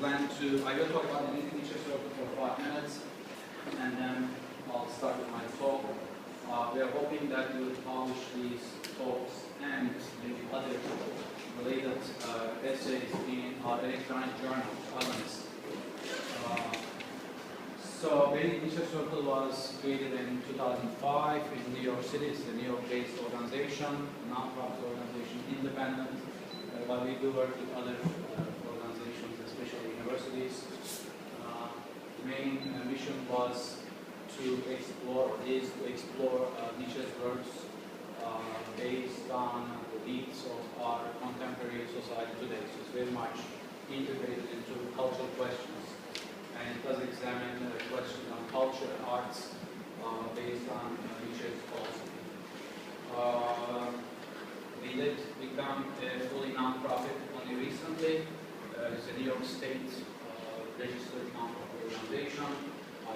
I will talk about the Nietzsche circle for 5 minutes, and then I'll start with my talk. We are hoping that we will publish these talks and maybe other related essays in our electronic journal, Athens. So, Basic Nietzsche Circle was created in 2005 in New York City. It's a New York-based organization, non-profit organization, independent. But we do work with other organizations, especially universities. The main mission was to explore Nietzsche's works based on the needs of our contemporary society today. So it's very much integrated into cultural questions, and it does examine questions on culture and arts based on Nietzsche's philosophy. We did become a fully non-profit only recently. It's a New York State registered non-profit organization.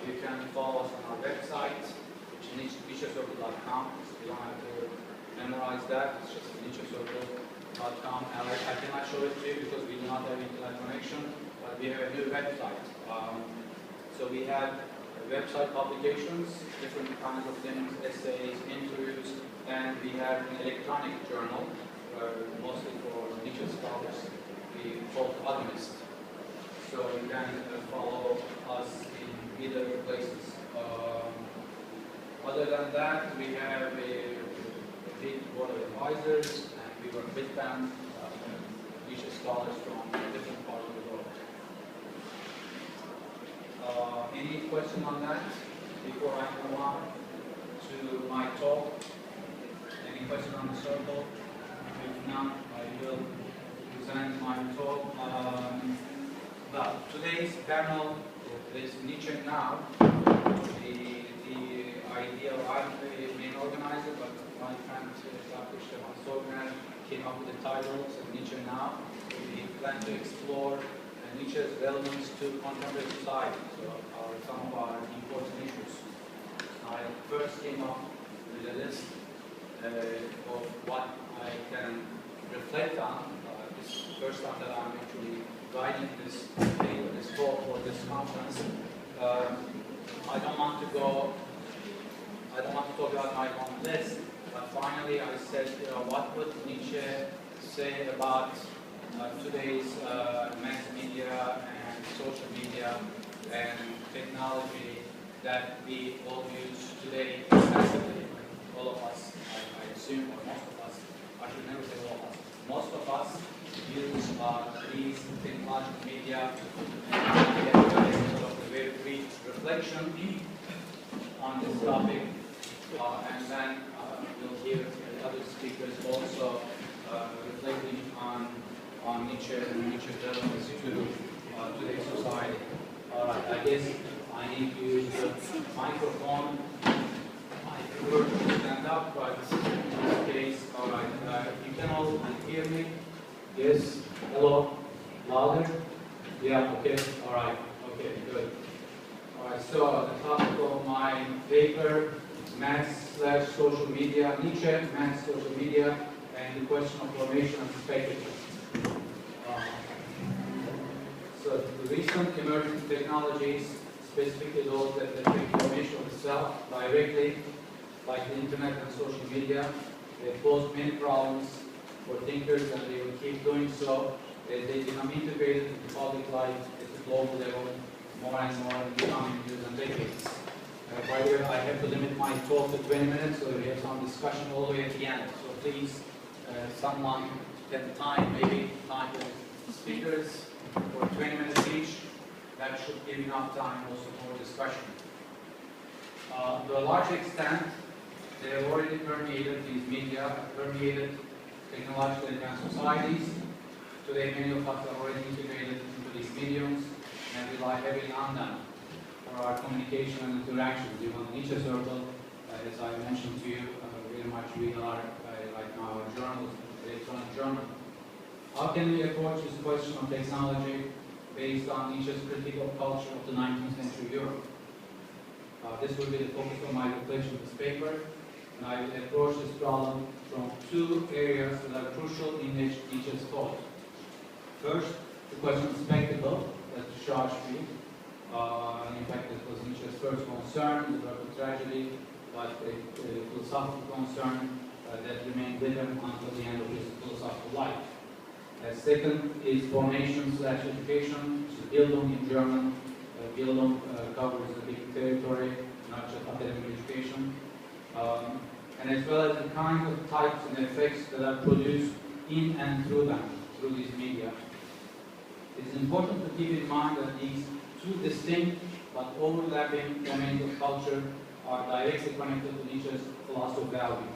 You can follow us on our website, which is nietzschecircle.com. So you don't have to memorize that. It's just nietzschecircle.com. And I cannot show it to you because we do not have internet connection, but we have a new website. So we have website publications, different kinds of things, essays, interviews, and we have an electronic journal, mostly for Nietzsche scholars, called Athens. So you can follow us in either places. Other than that, we have a big board of advisors, and we work with them, Nietzsche scholars from different parts of the world. Any question on that before I move on to my talk? Any question on the circle? If not, I will present my talk. Well, today's panel is Nietzsche Now. The idea, I'm the main organizer, but my friend Dr. Stefan Sogner came up with the title, so Nietzsche Now. We plan to explore Nietzsche's relevance to contemporary society, so some of our important issues. I first came up with a list of what I can reflect on. This is the first time that I'm actually writing this paper, this talk for this conference. I don't want to talk about my own list, but finally I said, what would Nietzsche say about today's mass media and social media and technology that we all use today excessively. All of us, I assume, or most of us, I should never say all of us, most of us use these technological media and get sort of a very brief reflection on this topic, and then we'll hear other speakers also reflecting on Nietzsche and Nietzsche's relevance to today's society. All right, I guess I need to use the microphone. I prefer to stand up, but in this case, all right, you can all hear me? Yes? Hello? Louder? Yeah, okay, all right, okay, good. All right, so the topic of my paper, mass/social media, Nietzsche, mass, social media, and the question of formation and speculative. So the recent emerging technologies, specifically those that affect information of the self directly, like the internet and social media, they pose many problems for thinkers, and they will keep doing so. They become integrated into public life at the global level more and more in the coming years and decades. By the way, I have to limit my talk to 20 minutes, so we have some discussion all the way at the end. So please, someone can time the speakers for 20 minutes each. That should give enough time also for discussion. To a large extent, they have already permeated these media, have permeated technologically advanced societies. Today, many of us are already integrated into these mediums and rely heavily on them for our communication and interactions. Even the Nietzsche Circle, as I mentioned to you, very much we are right now a journal, electronic journal. How can we approach this question of technology based on Nietzsche's critique of culture of the 19th century Europe? This will be the focus of my reflection of this paper, and I will approach this problem from two areas that are crucial in Nietzsche's thought. First, the question of spectacle, tragedy. In fact, it was Nietzsche's first concern, the work of tragedy, but a philosophical concern that remained with him until the end of his philosophical life. Second is formation/education, which is Bildung in German. Bildung covers a big territory, not just academic education. And as well as the kinds of types and effects that are produced in and through them, through these media. It is important to keep in mind that these two distinct but overlapping domains of culture are directly connected to Nietzsche's philosophy of value.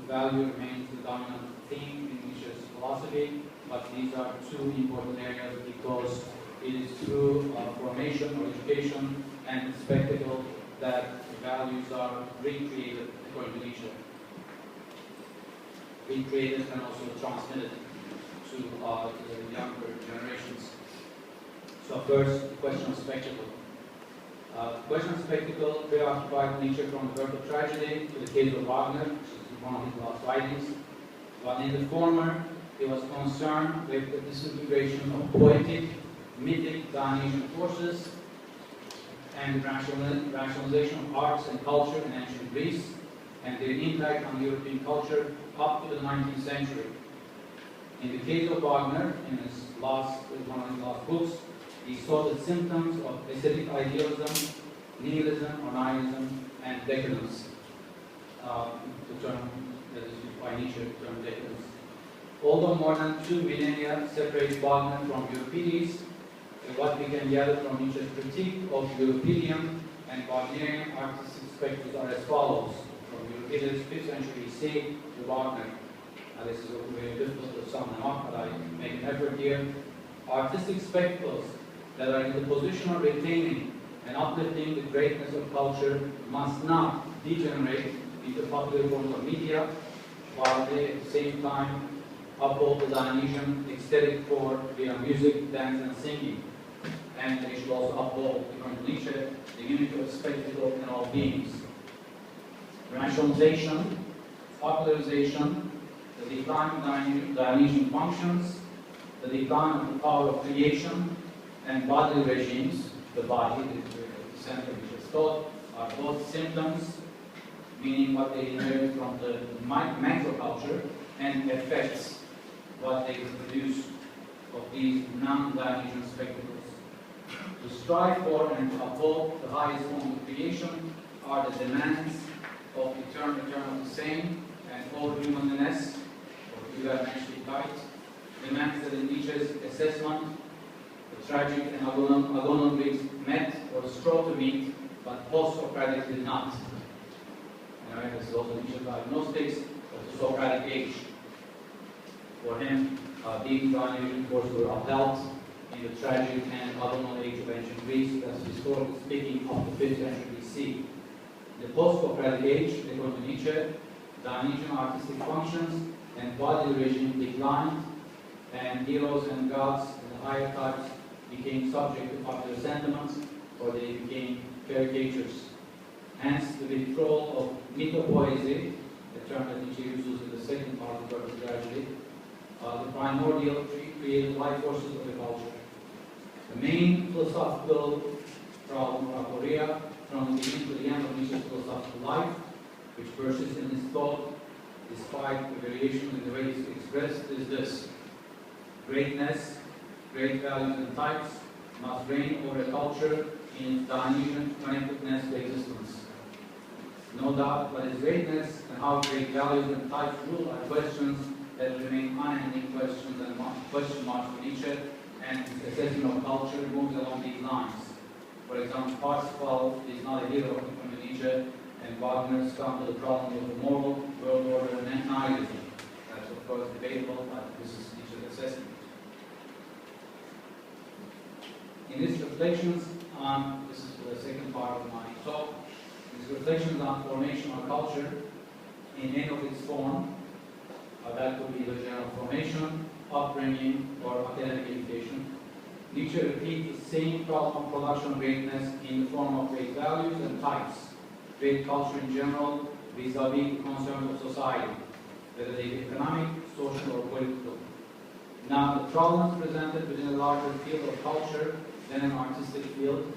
Value remains the dominant theme in Nietzsche's philosophy, but these are two important areas because it is through formation or education and spectacle that values are recreated, according to Nietzsche. Recreated and also transmitted to the younger generations. So first, the question of spectacle. The question of spectacle preoccupied Nietzsche from the birth of tragedy to the case of Wagner, which is one of his last writings. But in the former, he was concerned with the disintegration of poetic, mythic Dionysian forces and rationalization of arts and culture in ancient Greece and their impact on European culture up to the 19th century. In the case of Wagner, in one of his last books, he saw the symptoms of aesthetic idealism, nihilism or nihilism, and decadence. The term that is used by Nietzsche, the term decadence. Although more than 2 millennia separates Wagner from Euripides, what we can gather from Nietzsche's critique of Euripidean and Wagnerian artistic spectacles are as follows. From Euripides' 5th century BC to Wagner. This is very difficult to sum them up, but I make an effort here. Artistic spectacles that are in the position of retaining and uplifting the greatness of culture must not degenerate into popular forms of media, while they at the same time uphold the Dionysian aesthetic core via music, dance, and singing. And they should also uphold, according to Nietzsche, the unity of spectacle in all beings. Rationalization, popularization, the decline of Dionysian functions, the decline of the power of creation, and bodily regimes, the body, the center of Nietzsche's thought, are both symptoms, meaning what they inherit from the macroculture, and effects, what they produce of these non-Dionysian spectacles. To strive for and to uphold the highest form of creation are the demands of eternal of the same and all humanness, or Übermenschlichkeit, demands that in Nietzsche's assessment, the tragic and agonal Greeks met or strove to meet, but post-Socratic did not. And this is also Nietzsche's diagnostics of the Socratic age. For him, these Dionysian forces were upheld in the tragic and agonal age of ancient Greece, that's historically speaking, of the 5th century BC. The post-Socratic age, according to Nietzsche, Dionysian artistic functions and bodily regime declined, and heroes and gods in the higher types became subject to popular sentiments, or they became caricatures. Hence, the withdrawal of mythopoesis, the term that Nietzsche uses in the second part of the work of tragedy, the primordial creative life forces of the culture. The main philosophical problem or aporia from the beginning to the end of Nietzsche's philosophical life, which persists in his thought despite the variation in the way it's expressed, is this: greatness, great values and types must reign over a culture in its Dionysian connectedness to existence. No doubt, but its greatness and how great values and types rule are questions that remain unending questions and question marks for Nietzsche, and his assessment of culture moves along these lines. For example, Parsifal is not a hero according to Nietzsche, and Wagner's come to the problem of the moral world order and nihilism. That's of course debatable, but this is Nietzsche's assessment. In his reflections on, this is the second part of my talk, his reflections on formation of culture in any of its form, that could be the general formation, upbringing, or academic education. Nietzsche repeats the same problem of production of greatness in the form of great values and types, great culture in general, vis-a-vis the concerns of society, whether they be economic, social, or political. Now, the problem is presented within a larger field of culture than an artistic field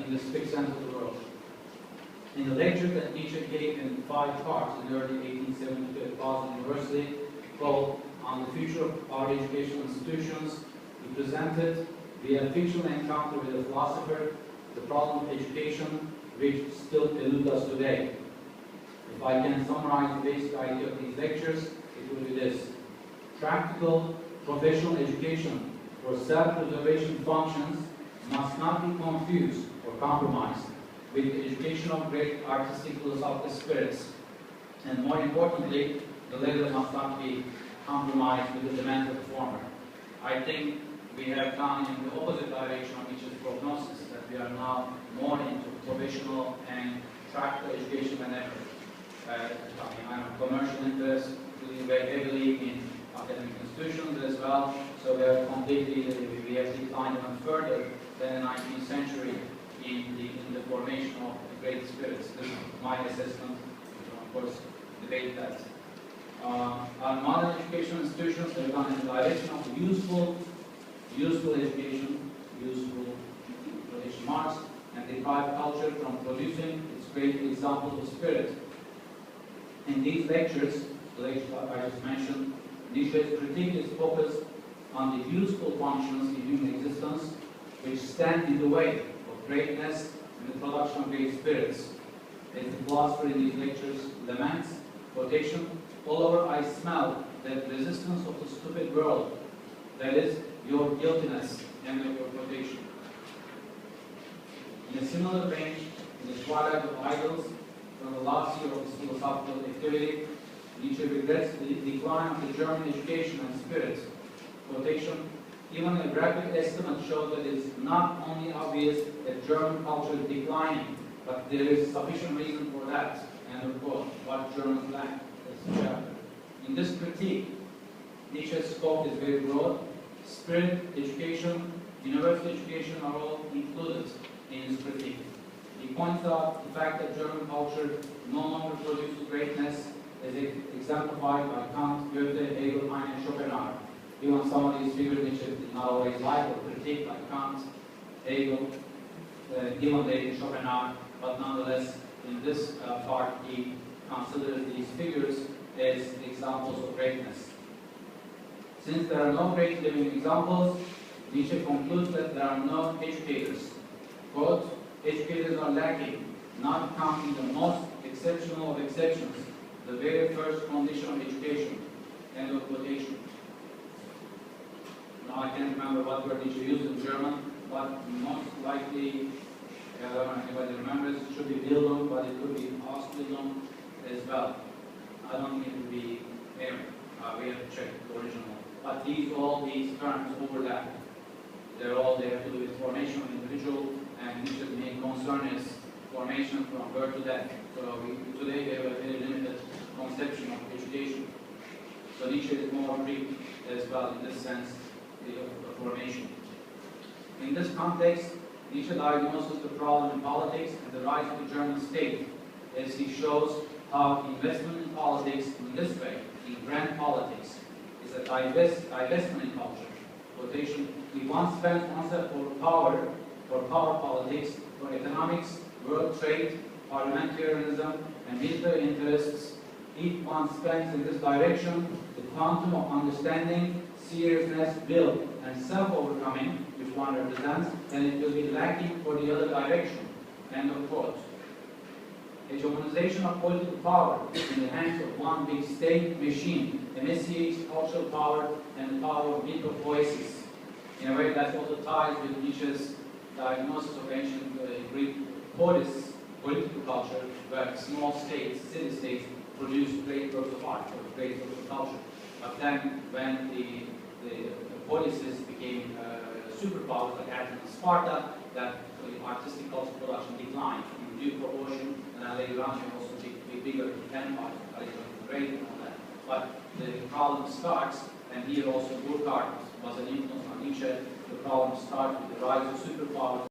in the strict sense of the word. In the lecture that Nietzsche gave in 5 parts in the early 1872 at Basel University, called On the Future of Our Educational Institutions, he presented via fictional encounter with a philosopher the problem of education, which still eludes us today. If I can summarize the basic idea of these lectures, it will be this: practical professional education for self-preservation functions must not be confused or compromised with the education of great artistic philosophical spirits. And more importantly, the latter must not be compromised with the demands of the former. I think we have gone in the opposite direction of Nietzsche's prognosis, that we are now more into professional and practical education than ever. I'm a commercial interest, really very heavily in academic institutions as well, so we have declined even further than the 19th century in the formation of great spirits. This is my assessment. We can, of course, debate that. Our modern educational institutions have gone in the direction of useful education, useful quotation marks, and deprive culture from producing its great examples of spirit. In these lectures, the lecture I just mentioned, Nietzsche's critique is focused on the useful functions in human existence which stand in the way of greatness and the production of great spirits. As the philosopher in these lectures laments, quotation, all over I smell that resistance of the stupid world, that is, your guiltiness, end of your quotation. In a similar vein, in the Twilight of Idols, from the last year of his philosophical activity, Nietzsche regrets the decline of the German education and spirit. Quotation, even a rapid estimate shows that it is not only obvious that German culture is declining, but there is sufficient reason for that. End of quote. What Germans lack. In this critique, Nietzsche's scope is very broad. Spirit, education, university education are all included in his critique. He points out the fact that German culture no longer produces greatness, as exemplified by Kant, Goethe, Hegel, Heine, and Schopenhauer. Even some of these figures Nietzsche did not always like or critique, like Kant, Hegel, Hegel, Schopenhauer, but nonetheless, in this part, he considers these figures as examples of greatness. Since there are no great living examples, Nietzsche concludes that there are no educators. Quote, educators are lacking, not counting the most exceptional of exceptions, the very first condition of education. End of quotation. Now I can't remember what word Nietzsche used in German, but most likely, I don't know if anybody remembers, it should be Bildung, but it could be Ausbildung as well. I don't think it would be error. We have to check the original. But all these terms overlap. They have to do with formation of individual, and Nietzsche's main concern is formation from birth to death. So today we have a very limited conception of education. So Nietzsche is more Greek as well in this sense, the formation. In this context, Nietzsche diagnoses the problem in politics and the rise of the German state, as he shows how investment in politics in this way, in grand politics, is a divestment in culture. Quotation, we once spent oneself for power politics, for economics, world trade, parliamentarianism, and military interests. If one spends in this direction, the quantum of understanding, seriousness, will, and self-overcoming which one represents, then it will be lacking for the other direction. End of quote. Hegemonization of political power in the hands of one big state machine emaciates cultural power and the power of weaker voices. In a way, that also ties with Nietzsche's diagnosis of ancient Greek polis, political culture, where small states, city-states, produce great works of art or great works of culture. But then, when the polises became superpowers like Athens and Sparta, that artistic culture production declined in due proportion, and then later on you also be bigger empire, Alexander the Great and all that. But the problem starts, and here also Burckhardt was an influence on Nietzsche. The problem starts with the rise of superpowers